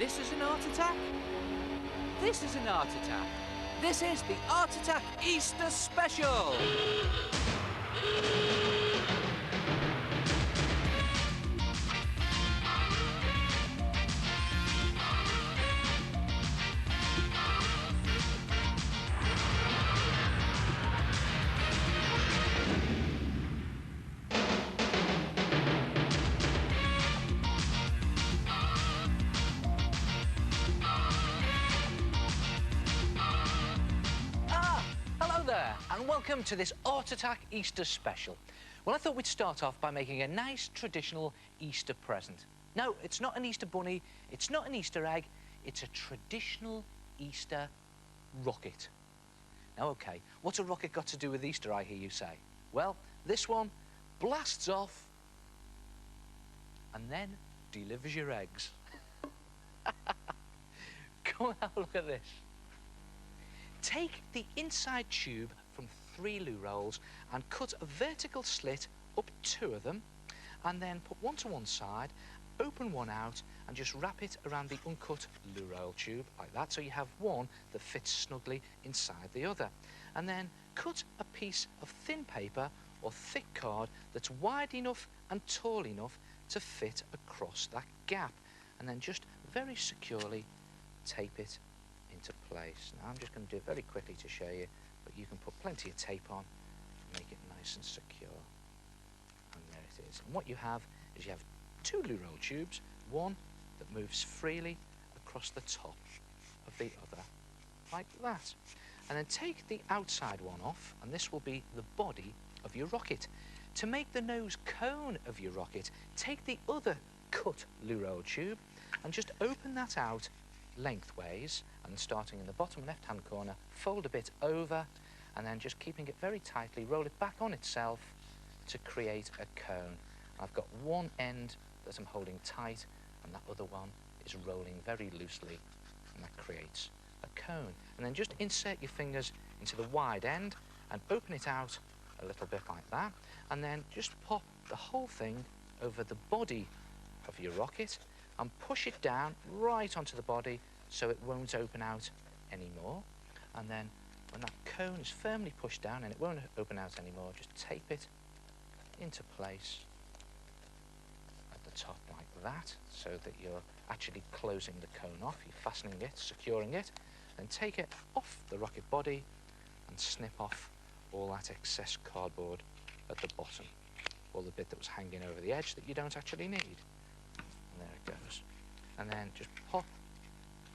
This is an art attack. This is an art attack. This is the Art Attack Easter Special. And welcome to this Art Attack Easter Special. Well, I thought we'd start off by making a nice traditional Easter present. No, it's not an Easter bunny, it's not an Easter egg, it's a traditional Easter rocket. Now, OK, what's a rocket got to do with Easter, I hear you say? Well, this one blasts off and then delivers your eggs. Come and have a look at this. Take the inside tube from 3 loo rolls and cut a vertical slit up 2 of them, and then put one to one side, open one out and just wrap it around the uncut loo roll tube like that, so you have one that fits snugly inside the other. And then cut a piece of thin paper or thick card that's wide enough and tall enough to fit across that gap, and then just very securely tape it into place. Now I'm just going to do it very quickly to show you, but you can put plenty of tape on and make it nice and secure. And there it is. And what you have is you have 2 loo roll tubes, one that moves freely across the top of the other, like that. And then take the outside one off, and this will be the body of your rocket. To make the nose cone of your rocket, take the other cut loo roll tube and just open that out lengthways, and starting in the bottom left-hand corner, fold a bit over, and then just keeping it very tightly, roll it back on itself to create a cone. I've got one end that I'm holding tight, and that other one is rolling very loosely, and that creates a cone. And then just insert your fingers into the wide end and open it out a little bit like that, and then just pop the whole thing over the body of your rocket and push it down right onto the body so it won't open out anymore. And then when that cone is firmly pushed down and it won't open out anymore, just tape it into place at the top like that, so that you're actually closing the cone off. You're fastening it, securing it, then take it off the rocket body and snip off all that excess cardboard at the bottom, all the bit that was hanging over the edge that you don't actually need. And there it goes. And then just pop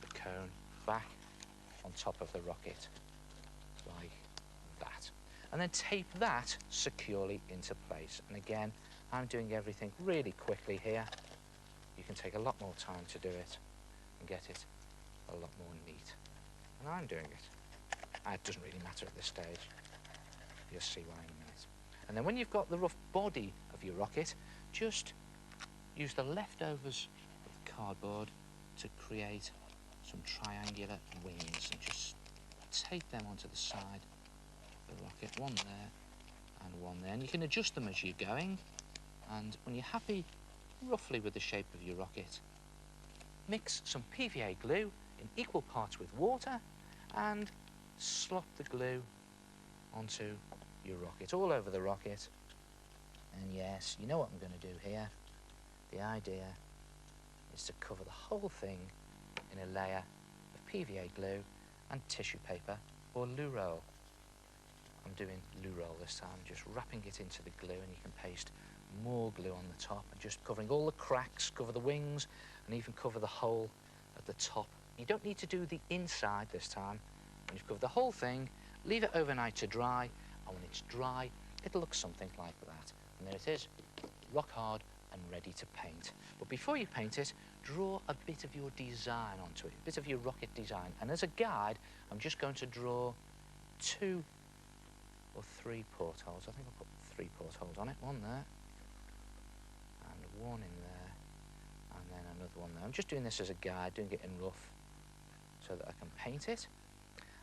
the cone back on top of the rocket like that. And then tape that securely into place. And again, I'm doing everything really quickly here. You can take a lot more time to do it and get it a lot more neat. And I'm doing it. It doesn't really matter at this stage. You'll see why in a minute. And then when you've got the rough body of your rocket, just use the leftovers of the cardboard to create some triangular wings, and just tape them onto the side of the rocket, one there and one there. And you can adjust them as you're going, and when you're happy roughly with the shape of your rocket, mix some PVA glue in equal parts with water and slop the glue onto your rocket, all over the rocket. And yes, you know what I'm going to do here. The idea is to cover the whole thing in a layer of PVA glue and tissue paper or loo roll. I'm doing loo roll this time, just wrapping it into the glue, and you can paste more glue on the top and just covering all the cracks, cover the wings, and even cover the hole at the top. You don't need to do the inside this time. When you've covered the whole thing, leave it overnight to dry, and when it's dry, it'll look something like that. And there it is, rock hard and ready to paint. But before you paint it, draw a bit of your design onto it, a bit of your rocket design. And as a guide, I'm just going to draw 2 or 3 portholes. I think I'll put 3 portholes on it. One there, and one in there, and then another one there. I'm just doing this as a guide, doing it in rough, so that I can paint it.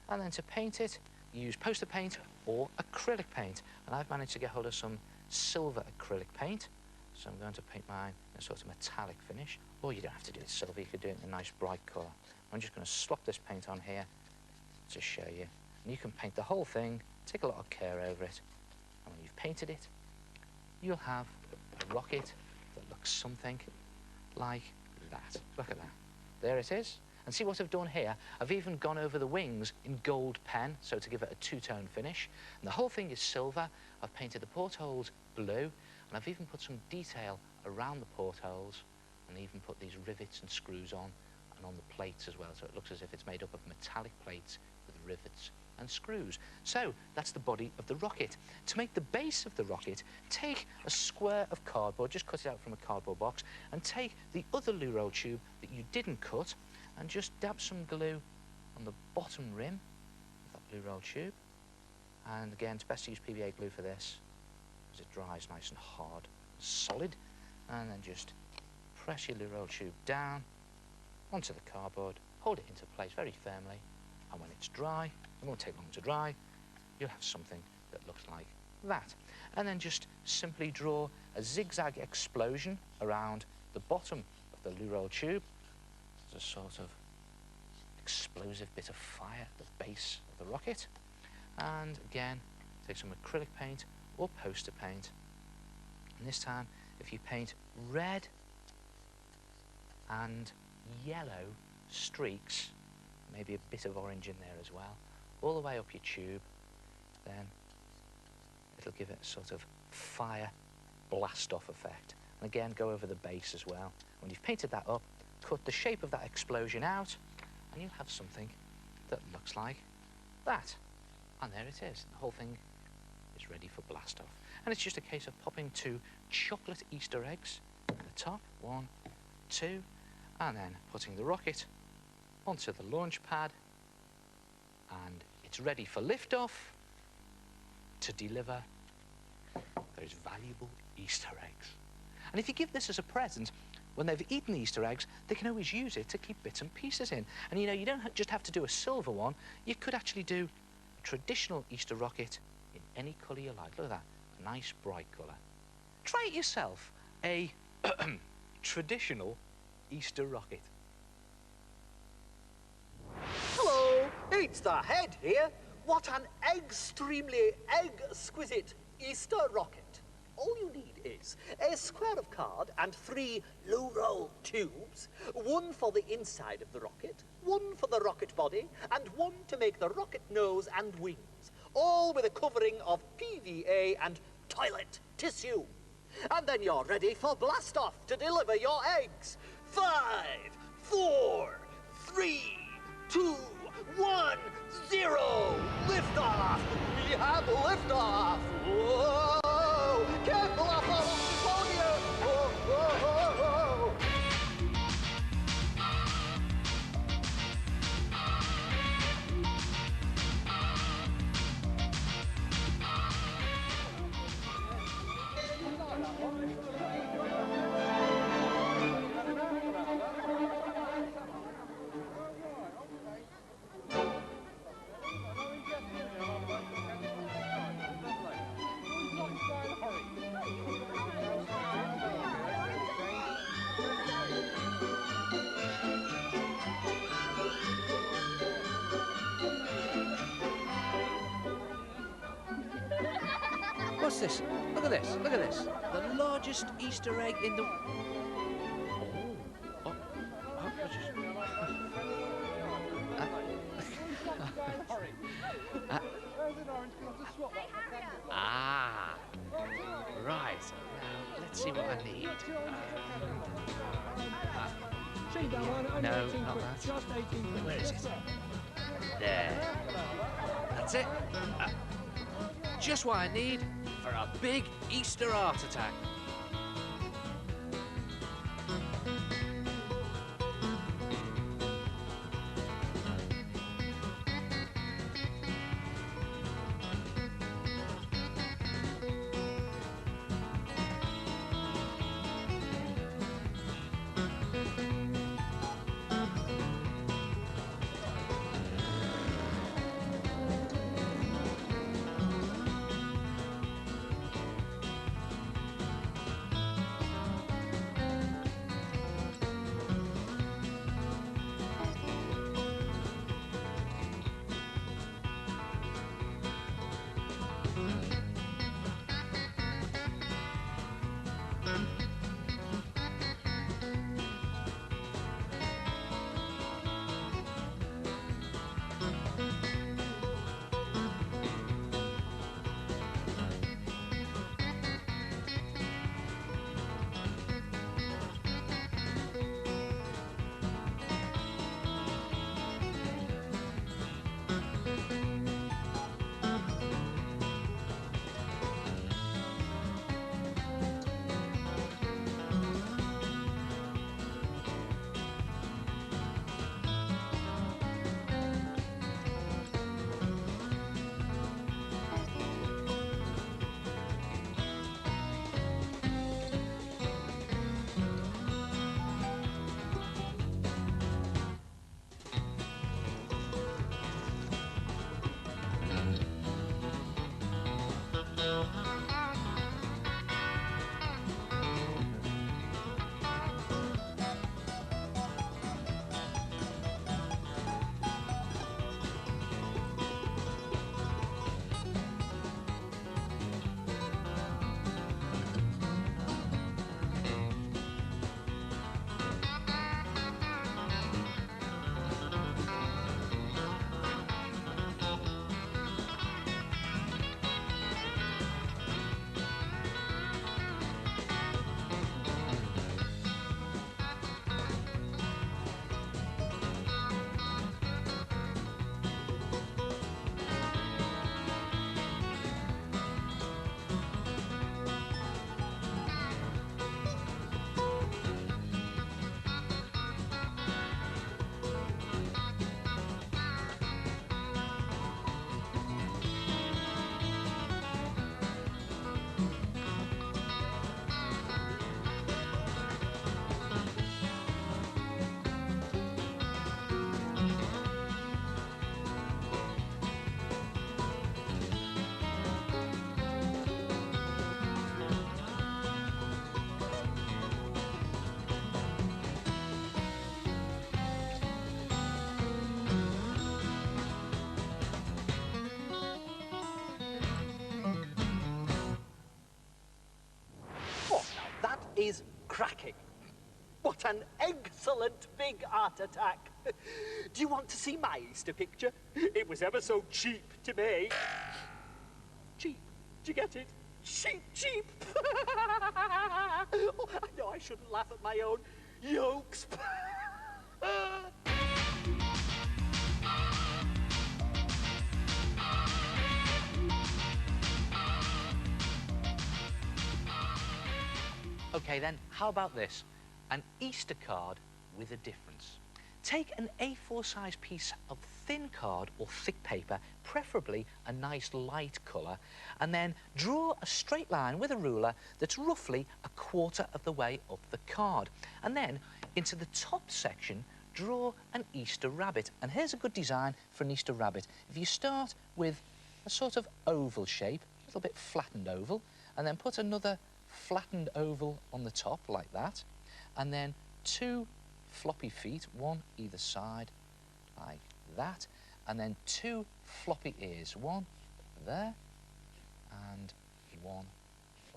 And then to paint it, use poster paint or acrylic paint. And I've managed to get hold of some silver acrylic paint, so I'm going to paint mine a sort of metallic finish, or you don't have to do it silver, you could do it in a nice bright colour. I'm just going to swap this paint on here to show you. And you can paint the whole thing, take a lot of care over it, and when you've painted it, you'll have a rocket that looks something like that. Look at that. There it is. And see what I've done here? I've even gone over the wings in gold pen, so to give it a two-tone finish. And the whole thing is silver. I've painted the portholes blue, and I've even put some detail around the portholes, and even put these rivets and screws on, and on the plates as well, so it looks as if it's made up of metallic plates with rivets and screws. So that's the body of the rocket. To make the base of the rocket, take a square of cardboard, just cut it out from a cardboard box, and take the other loo roll tube that you didn't cut, and just dab some glue on the bottom rim of that loo roll tube. And again, it's best to use PVA glue for this, because it dries nice and hard, solid. And then just press your loo roll tube down onto the cardboard, hold it into place very firmly, and when it's dry, it won't take long to dry, you'll have something that looks like that. And then just simply draw a zigzag explosion around the bottom of the loo roll tube. There's a sort of explosive bit of fire at the base of the rocket. And again, take some acrylic paint or poster paint. And this time, if you paint red and yellow streaks, maybe a bit of orange in there as well, all the way up your tube, then it'll give it a sort of fire blast-off effect. And again, go over the base as well. When you've painted that up, cut the shape of that explosion out, and you'll have something that looks like that. And there it is. The whole thing is ready for blast-off. And it's just a case of popping 2 chocolate Easter eggs at the top, 1, 2, and then putting the rocket onto the launch pad, and it's ready for liftoff to deliver those valuable Easter eggs. And if you give this as a present, when they've eaten the Easter eggs, they can always use it to keep bits and pieces in. And you know, you don't just have to do a silver one, you could actually do a traditional Easter rocket in any colour you like. Look at that, a nice bright colour. Try it yourself, a traditional Easter rocket. Hello, it's the head here. What an extremely exquisite Easter rocket. All you need is a square of card and 3 loo roll tubes, 1 for the inside of the rocket, 1 for the rocket body, and 1 to make the rocket nose and wings, all with a covering of PVA and toilet tissue. And then you're ready for blast-off to deliver your eggs. 5, 4, 3, 2, 1, 0. Liftoff! We have liftoff! Whoa! Careful up on California! Whoa, whoa, whoa, whoa! What's this? Look at this, look at this. The largest Easter egg in the... Right. Now, let's see what I need. No, not that. Where is it? There. That's it. Just what I need for a big Easter heart attack. cracking. What an excellent big art attack. Do you want to see my Easter picture? It was ever so cheap to make. Cheap? Do you get it? Cheap, cheap. Oh, I know I shouldn't laugh at my own yokes. OK then, how about this? An Easter card with a difference. Take an A4 size piece of thin card or thick paper, preferably a nice light colour, and then draw a straight line with a ruler that's roughly a quarter of the way up the card. And then into the top section, draw an Easter rabbit. And here's a good design for an Easter rabbit. If you start with a sort of oval shape, a little bit flattened oval, and then put another flattened oval on the top like that, and then two floppy feet, one either side like that, and then two floppy ears, one there and one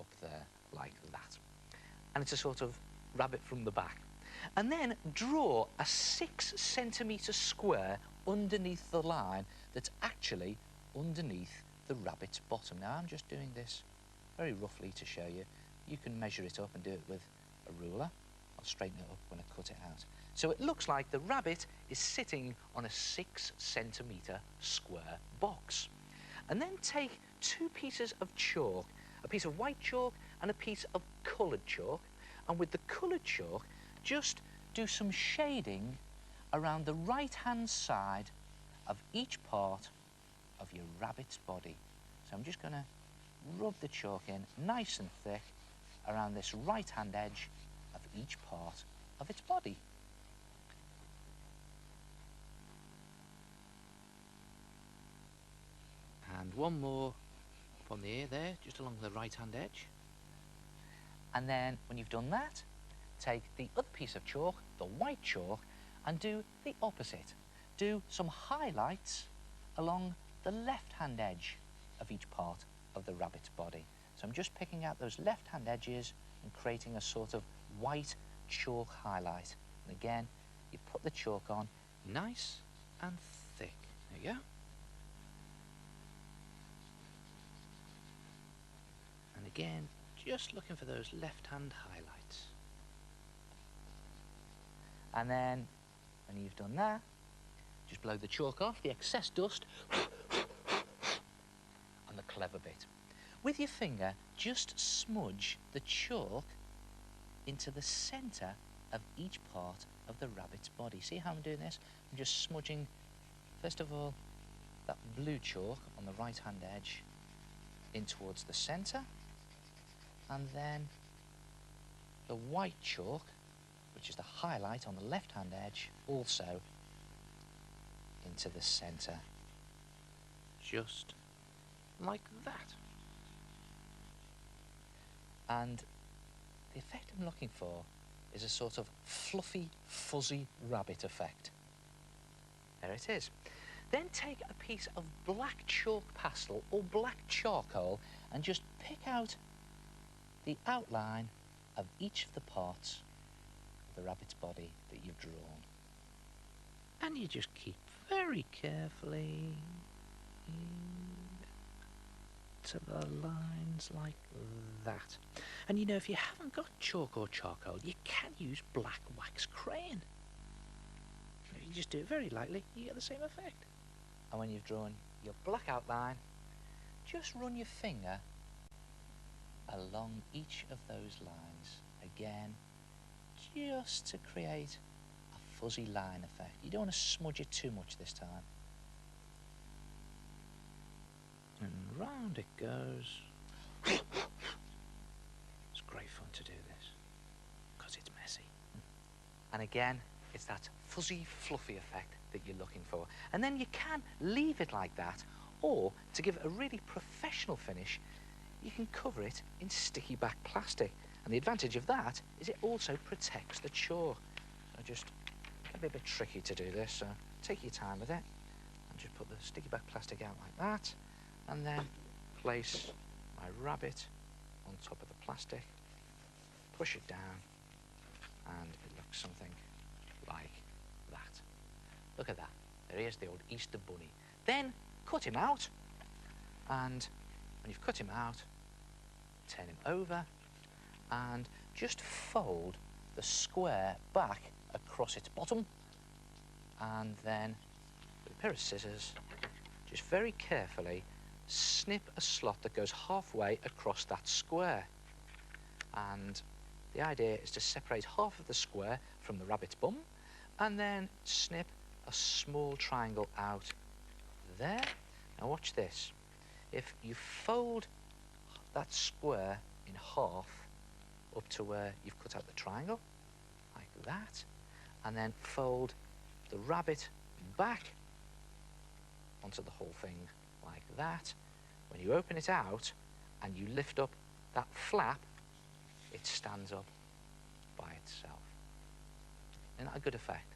up there like that. And it's a sort of rabbit from the back. And then draw a 6 centimetre square underneath the line that's actually underneath the rabbit's bottom. Now I'm just doing this very roughly to show you. You can measure it up and do it with a ruler. I'll straighten it up when I cut it out. So it looks like the rabbit is sitting on a 6 centimetre square box. And then take 2 pieces of chalk, a piece of white chalk and a piece of coloured chalk, and with the coloured chalk just do some shading around the right-hand side of each part of your rabbit's body. So I'm just going to rub the chalk in nice and thick around this right-hand edge of each part of its body. And one more up on the ear there, just along the right-hand edge. And then, when you've done that, take the other piece of chalk, the white chalk, and do the opposite. Do some highlights along the left-hand edge of each part of the rabbit's body. So I'm just picking out those left-hand edges and creating a sort of white chalk highlight. And again, you put the chalk on nice and thick. There you go. And again, just looking for those left-hand highlights. And then, when you've done that, just blow the chalk off, the excess dust, and the clever bit. With your finger, just smudge the chalk into the centre of each part of the rabbit's body. See how I'm doing this? I'm just smudging, first of all, that blue chalk on the right-hand edge in towards the centre, and then the white chalk, which is the highlight on the left-hand edge, also into the centre, just like that. And the effect I'm looking for is a sort of fluffy, fuzzy rabbit effect. There it is. Then take a piece of black chalk pastel or black charcoal and just pick out the outline of each of the parts of the rabbit's body that you've drawn. And you just keep very carefully to the lines like that. And you know, if you haven't got chalk or charcoal, you can use black wax crayon. You just do it very lightly, you get the same effect. And when you've drawn your black outline, just run your finger along each of those lines. Again, just to create a fuzzy line effect. You don't want to smudge it too much this time. And round it goes. It's great fun to do this, because it's messy. And again, it's that fuzzy, fluffy effect that you're looking for. And then you can leave it like that, or to give it a really professional finish, you can cover it in sticky back plastic. And the advantage of that is it also protects the chalk. So just, it can be a bit tricky to do this, so take your time with it. And just put the sticky back plastic out like that. And then place my rabbit on top of the plastic, push it down, something like that. Look at that. There is the old Easter bunny. Then cut him out, and when you've cut him out, turn him over and just fold the square back across its bottom, and then with a pair of scissors, just very carefully snip a slot that goes halfway across that square. And the idea is to separate half of the square from the rabbit's bum, and then snip a small triangle out there. Now watch this. If you fold that square in half up to where you've cut out the triangle, like that, and then fold the rabbit back onto the whole thing like that, when you open it out and you lift up that flap, it stands up by itself. Isn't that a good effect?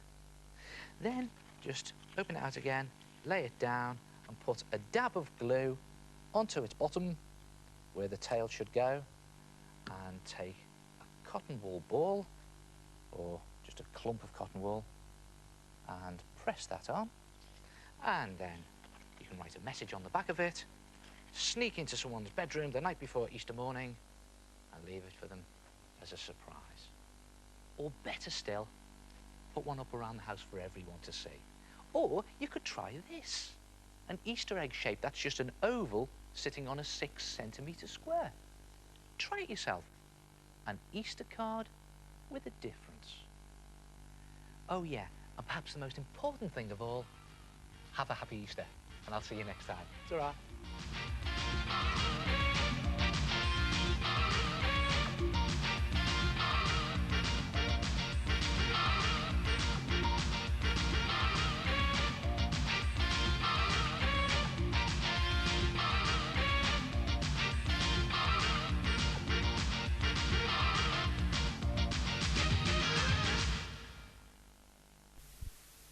Then just open it out again, lay it down, and put a dab of glue onto its bottom where the tail should go, and take a cotton wool ball or just a clump of cotton wool and press that on, and then you can write a message on the back of it, sneak into someone's bedroom the night before Easter morning and leave it for them as a surprise. Or better still, put one up around the house for everyone to see. Or you could try this, an Easter egg shape that's just an oval sitting on a 6-centimetre square. Try it yourself. An Easter card with a difference. Oh yeah, and perhaps the most important thing of all, have a happy Easter, and I'll see you next time. Ta-ra.